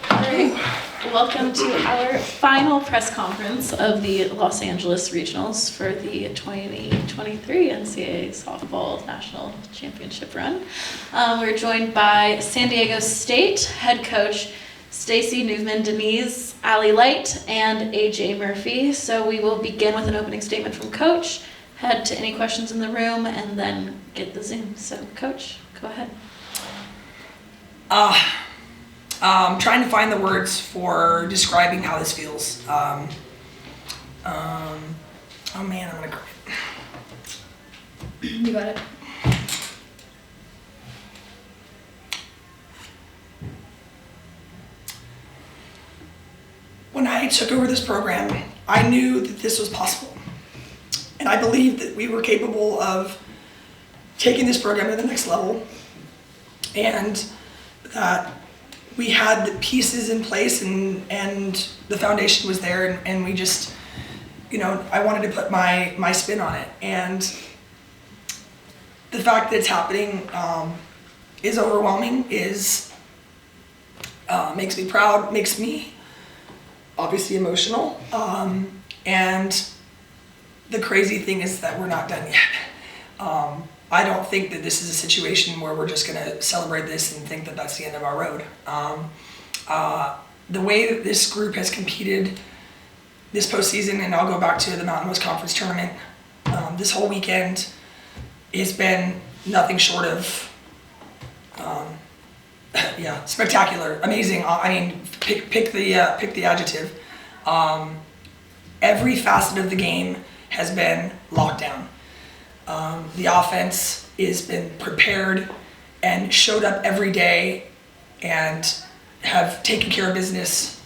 All right, welcome to our final press conference of the Los Angeles Regionals for the 2023 NCAA Softball National Championship run. We're joined by San Diego State head coach Stacy Newman-Denise, Allie Light, and AJ Murphy. So we will begin with an opening statement from Coach, head to any questions in the room, and then get the Zoom. So Coach, go ahead. I'm trying to find the words for describing how this feels. Oh man, I'm gonna cry. You got it. When I took over this program, I knew that this was possible. And I believed that we were capable of taking this program to the next level, and that we had the pieces in place and the foundation was there, and we just, I wanted to put my spin on it. And the fact that it's happening is overwhelming, makes me proud, makes me obviously emotional. And the crazy thing is that we're not done yet. I don't think that this is a situation where we're just gonna celebrate this and think that that's the end of our road. The way that this group has competed this postseason, and I'll go back to the Mountain West Conference tournament, this whole weekend has been nothing short of, spectacular, amazing. I mean, pick the adjective. Every facet of the game has been locked down. The offense has been prepared and showed up every day and have taken care of business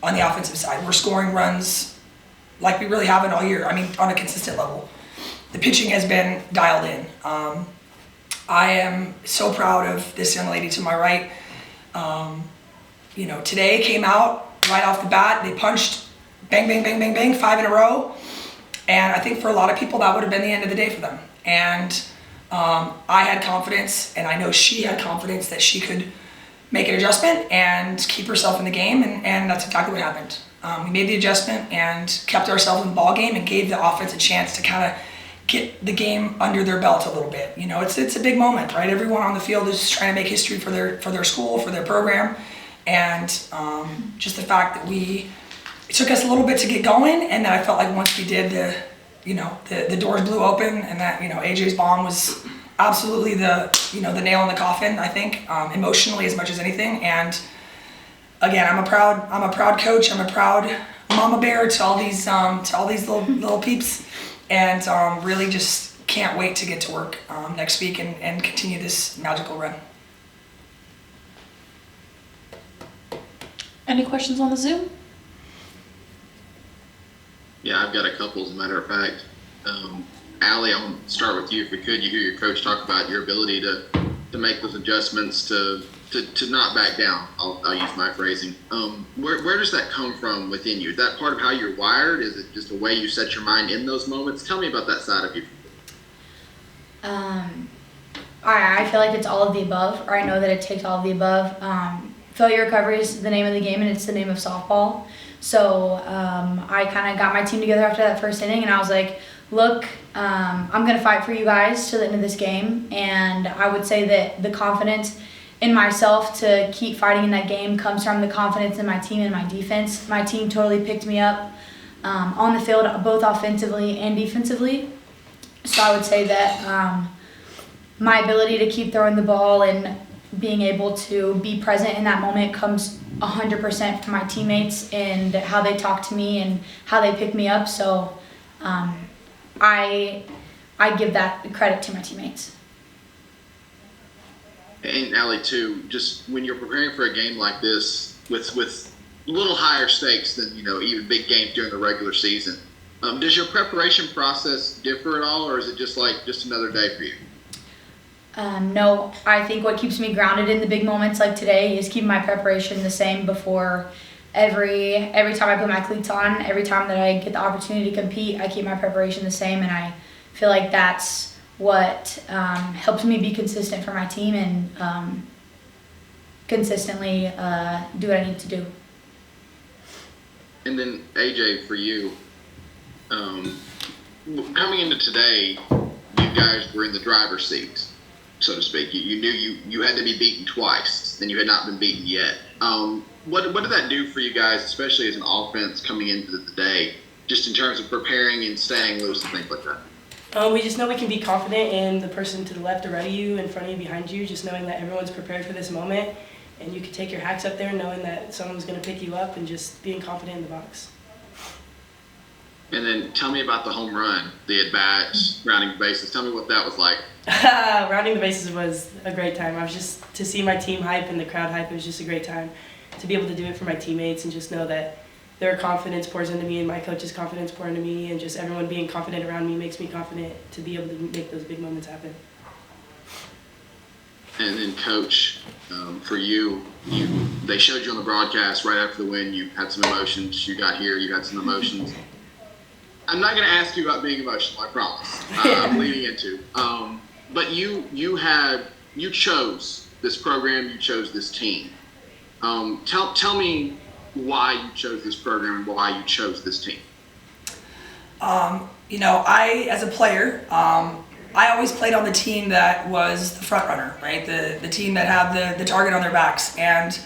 on the offensive side. We're scoring runs like we really haven't all year. I mean, on a consistent level. The pitching has been dialed in. I am so proud of this young lady to my right. Today came out right off the bat. They punched bang, bang, bang, bang, bang, 5 in a row. And I think for a lot of people that would have been the end of the day for them. And I had confidence, and I know she had confidence that she could make an adjustment and keep herself in the game, and that's exactly what happened. We made the adjustment and kept ourselves in the ball game and gave the offense a chance to kind of get the game under their belt a little bit. It's a big moment, right? Everyone on the field is trying to make history for their school, for their program, and just the fact that it took us a little bit to get going, and then I felt like once we did, the doors blew open, and that AJ's bomb was absolutely the nail in the coffin. I think emotionally as much as anything. And again, I'm a proud coach. I'm a proud mama bear to all these little peeps, and really just can't wait to get to work next week and continue this magical run. Any questions on the Zoom? Yeah, I've got a couple, as a matter of fact. Allie, I want to start with you if we could. You hear your coach talk about your ability to make those adjustments, to not back down. I'll use my phrasing. Where does that come from within you? Is that part of how you're wired? Is it just a way you set your mind in those moments? Tell me about that side of you. I feel like it's all of the above, or I know that it takes all of the above. Failure recovery is the name of the game, and it's the name of softball. So I kind of got my team together after that first inning, and I was like, look, I'm going to fight for you guys to the end of this game. And I would say that the confidence in myself to keep fighting in that game comes from the confidence in my team and my defense. My team totally picked me up on the field, both offensively and defensively. So I would say that my ability to keep throwing the ball and being able to be present in that moment comes 100% from my teammates and how they talk to me and how they pick me up. So I give that credit to my teammates. And Allie, too, just when you're preparing for a game like this with a little higher stakes than, even big games during the regular season, does your preparation process differ at all, or is it just another day for you? No, I think what keeps me grounded in the big moments like today is keeping my preparation the same before every time I put my cleats on, every time that I get the opportunity to compete, I keep my preparation the same, and I feel like that's what helps me be consistent for my team, and consistently do what I need to do. And then AJ, for you, coming into today, you guys were in the driver's seat, so to speak. You knew you had to be beaten twice, and you had not been beaten yet. What did that do for you guys, especially as an offense coming into the day, just in terms of preparing and staying loose and things like that? We just know we can be confident in the person to the left or right of you, in front of you, behind you, just knowing that everyone's prepared for this moment, and you can take your hacks up there knowing that someone's going to pick you up and just being confident in the box. And then tell me about the home run, the at-bats, rounding the bases. Tell me what that was like. Rounding the bases was a great time. To see my team hype and the crowd hype, it was just a great time to be able to do it for my teammates and just know that their confidence pours into me and my coach's confidence pour into me, and just everyone being confident around me makes me confident to be able to make those big moments happen. And then, Coach, for you, they showed you on the broadcast right after the win. You had some emotions. You got here. You had some emotions. I'm not going to ask you about being emotional. I promise. I'm leading into. But you chose this program. You chose this team. Tell me why you chose this program and why you chose this team. I, as a player, I always played on the team that was the front runner, right? The team that had the target on their backs. And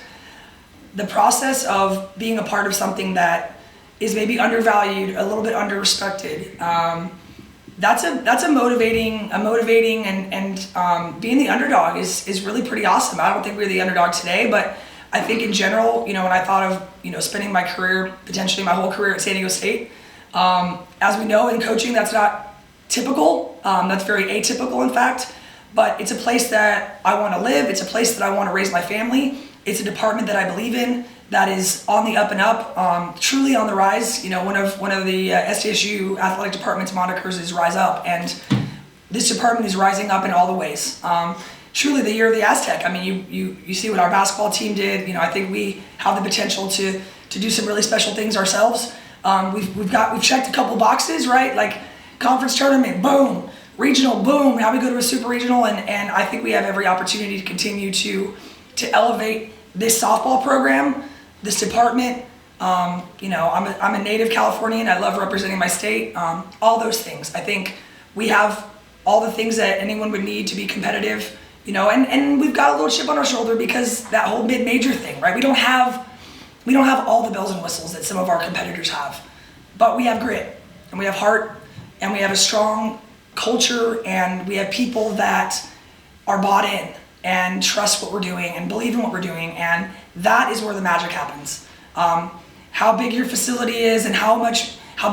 the process of being a part of something that is maybe undervalued, a little bit under-respected, that's a motivating and being the underdog is really pretty awesome. I don't think we're the underdog today, but I think in general, when I thought of, spending my career, potentially my whole career at San Diego State, as we know in coaching, that's not typical. That's very atypical, in fact. But it's a place that I want to live. It's a place that I want to raise my family. It's a department that I believe in, that is on the up and up, truly on the rise. One of the SDSU athletic department's monikers is Rise Up, and this department is rising up in all the ways. Truly the year of the Aztec. I mean, you see what our basketball team did. I think we have the potential to do some really special things ourselves. We've checked a couple boxes, right? Like conference tournament, boom. Regional, boom. Now we go to a super regional, and I think we have every opportunity to continue to elevate this softball program, this department. I'm a native Californian. I love representing my state. All those things. I think we have all the things that anyone would need to be competitive. And we've got a little chip on our shoulder because that whole mid-major thing, right? We don't have all the bells and whistles that some of our competitors have, but we have grit and we have heart and we have a strong culture and we have people that are bought in and trust what we're doing and believe in what we're doing, and that is where the magic happens. How big your facility is and how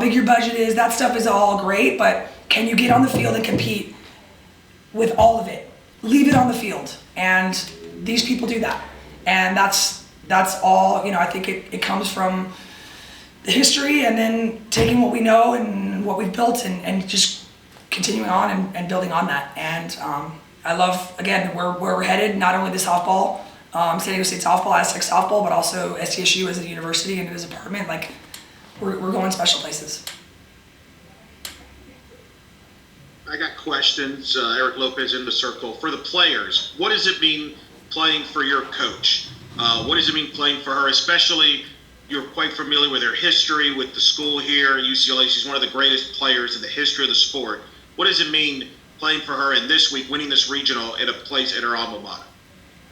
big your budget is, that stuff is all great, but can you get on the field and compete with all of it? Leave it on the field, and these people do that, and that's all. I think it comes from the history, and then taking what we know and what we've built, and just continuing on and building on that. And I love, again, where we're headed. Not only the softball, San Diego State softball, Aztec softball, but also SDSU as a university and as a department. Like we're going special places. I got questions. Eric Lopez in the circle. For the players, what does it mean playing for your coach? What does it mean playing for her? Especially, you're quite familiar with her history with the school here at UCLA. She's one of the greatest players in the history of the sport. What does it mean playing for her and this week winning this regional at a place at her alma mater?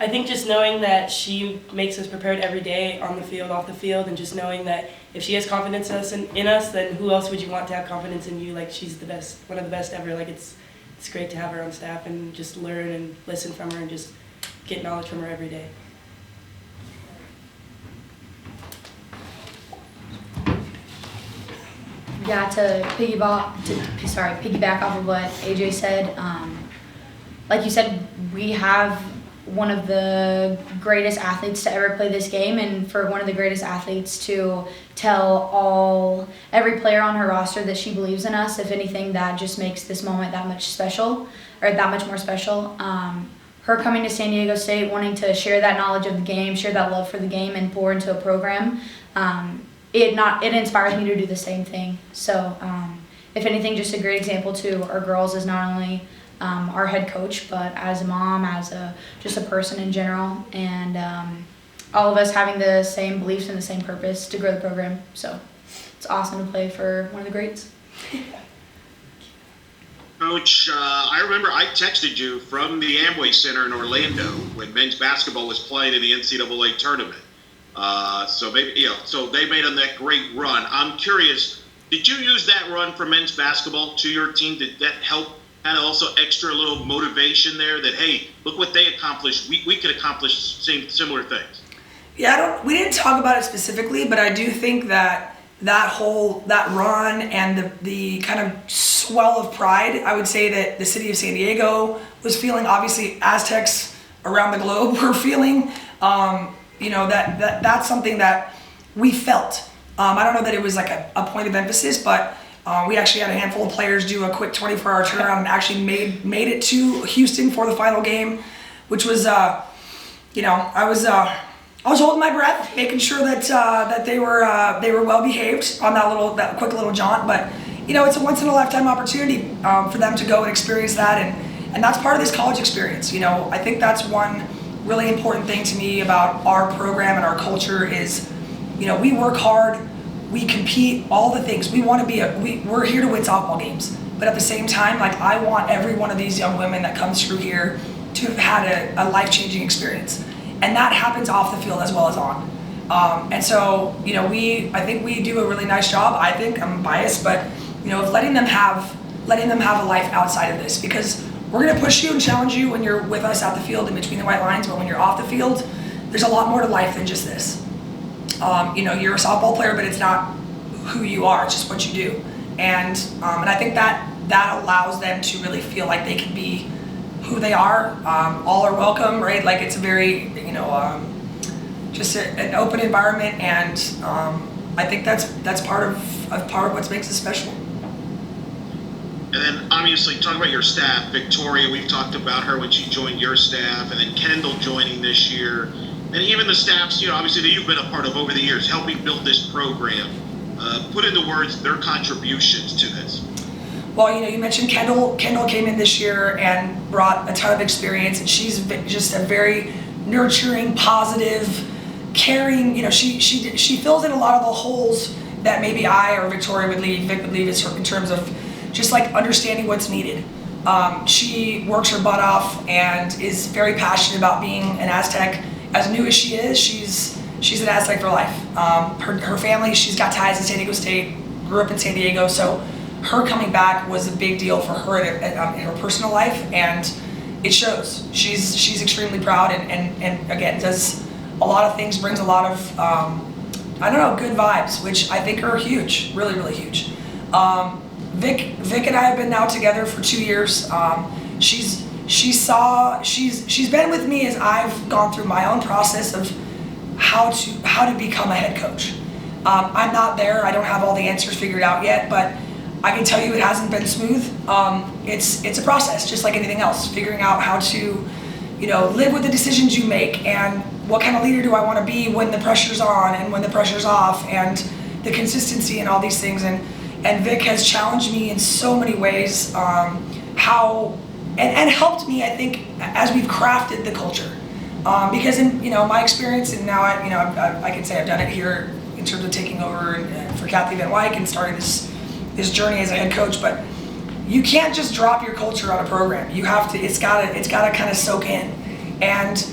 I think just knowing that she makes us prepared every day on the field, off the field, and just knowing that if she has confidence in us, then who else would you want to have confidence in you? Like, she's the best, one of the best ever. Like, it's great to have her on staff and just learn and listen from her and just get knowledge from her every day. Yeah, to piggyback off of what AJ said, like you said, we have one of the greatest athletes to ever play this game, and for one of the greatest athletes to tell every player on her roster that she believes in us, if anything, that just makes this moment that much more special. Her coming to San Diego State, wanting to share that knowledge of the game, share that love for the game, and pour into a program, it inspires me to do the same thing. So if anything, just a great example to our girls is not only our head coach, but as a mom, as just a person in general, and all of us having the same beliefs and the same purpose to grow the program. So it's awesome to play for one of the greats. Coach, I remember I texted you from the Amway Center in Orlando when men's basketball was playing in the NCAA tournament. So they made on that great run. I'm curious, did you use that run for men's basketball to your team? Did that help? Had also extra little motivation there that, hey, look what they accomplished. We could accomplish similar things. Yeah, we didn't talk about it specifically, but I do think that run and the kind of swell of pride, I would say that the city of San Diego was feeling, obviously Aztecs around the globe were feeling, that's something that we felt. I don't know that it was like a point of emphasis, but we actually had a handful of players do a quick 24-hour turnaround and actually made it to Houston for the final game, which was, I was holding my breath, making sure that they were well behaved on that quick little jaunt. But it's a once in a lifetime opportunity for them to go and experience that, and that's part of this college experience. I think that's one really important thing to me about our program and our culture is, we work hard, we compete, all the things. We want to we're here to win softball games, but at the same time, like I want every one of these young women that comes through here to have had a life-changing experience. And that happens off the field as well as on. And so, I think we do a really nice job. I think I'm biased, but of letting them have a life outside of this, because we're going to push you and challenge you when you're with us at the field in between the white lines. But when you're off the field, there's a lot more to life than just this. You're a softball player, but it's not who you are. It's just what you do. And I think that allows them to really feel like they can be who they are. All are welcome, right? Like it's a very, just an open environment, and I think that's part of what makes it special. And then obviously talk about your staff. Victoria, we've talked about her when she joined your staff, and then Kendall joining this year, and even the staffs, obviously that you've been a part of over the years, helping build this program. Put into words their contributions to this. Well, you mentioned Kendall. Kendall came in this year and brought a ton of experience, and she's just a very nurturing, positive, caring. She fills in a lot of the holes that maybe I or Victoria would leave, Vic would leave in terms of just like understanding what's needed. She works her butt off and is very passionate about being an Aztec. As new as she is, she's an Aztec for life. Her family, she's got ties in San Diego State, grew up in San Diego, so her coming back was a big deal for her in her personal life, and it shows. She's extremely proud and again does a lot of things, brings a lot of good vibes, which I think are huge, really, really huge. Vic and I have been now together for 2 years. She's been with me as I've gone through my own process of how to become a head coach. I'm not there. I don't have all the answers figured out yet, but I can tell you it hasn't been smooth. It's a process, just like anything else. Figuring out how to, live with the decisions you make, and what kind of leader do I want to be when the pressure's on and when the pressure's off, and the consistency and all these things. And Vic has challenged me in so many ways, and helped me, I think, as we've crafted the culture. Because in my experience, and now I can say I've done it here in terms of taking over for Kathy Van Wyk and starting this journey as a head coach. But you can't just drop your culture on a program. You have to. It's gotta kind of soak in, and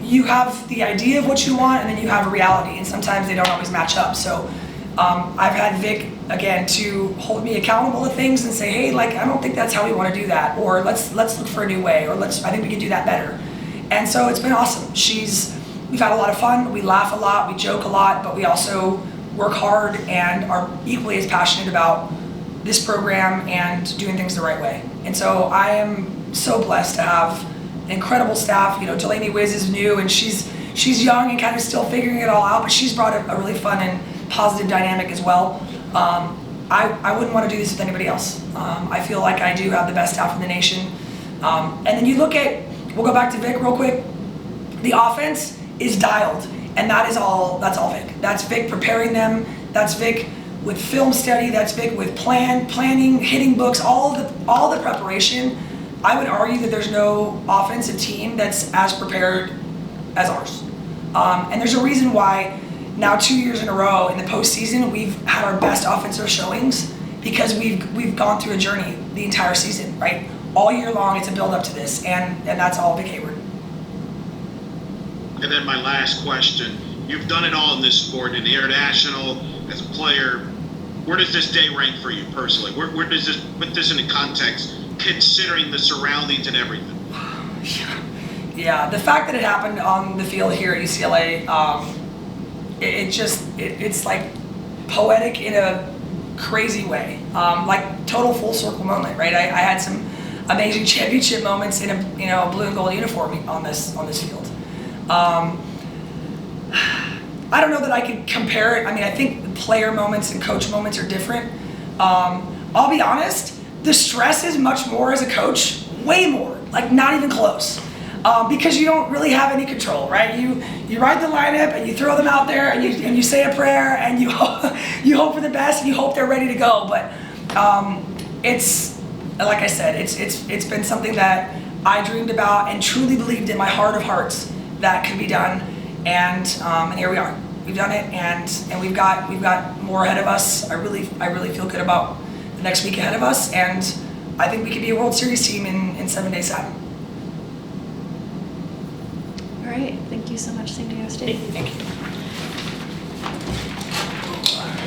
you have the idea of what you want, and then you have a reality, and sometimes they don't always match up. So I've had Vic again to hold me accountable to things and say, hey, like I don't think that's how we want to do that, or let's look for a new way, or I think we can do that better. And so it's been awesome. We've had a lot of fun. We laugh a lot. We joke a lot, but we also work hard and are equally as passionate about this program and doing things the right way. And so I am so blessed to have an incredible staff. Delaney Wiz is new, and she's young and kind of still figuring it all out, but she's brought a really fun and positive dynamic as well. I wouldn't want to do this with anybody else. I feel like I do have the best staff in the nation. And then you look at, we'll go back to Vic real quick. The offense is dialed, and that's all Vic. That's Vic preparing them. That's Vic with film study. That's Vic with planning, hitting books, all the preparation I would argue that there's no offensive team that's as prepared as ours. And there's a reason why now 2 years in a row in the postseason we've had our best offensive showings, because we've gone through a journey the entire season, right? All year long, it's a build up to this, and that's all Vic Hayward. And then my last question: you've done it all in this sport, in the international, as a player. Where does this day rank for you personally? Where does this put this into context, considering the surroundings and everything? Yeah, the fact that it happened on the field here at UCLA, it's like poetic in a crazy way, like total full circle moment, right? I had some amazing championship moments in a blue and gold uniform on this field. I don't know that I could compare it. I mean, I think the player moments and coach moments are different. I'll be honest, the stress is much more as a coach, way more, like not even close. Because you don't really have any control, right? You write the lineup and you throw them out there and you say a prayer and you hope for the best and you hope they're ready to go. But it's like I said, it's been something that I dreamed about and truly believed in my heart of hearts that could be done, and here we are. We've done it, and we've got more ahead of us. I really feel good about the next week ahead of us, and I think we could be a World Series team in 7 days time. All right, thank you so much, San Diego State. Thank you.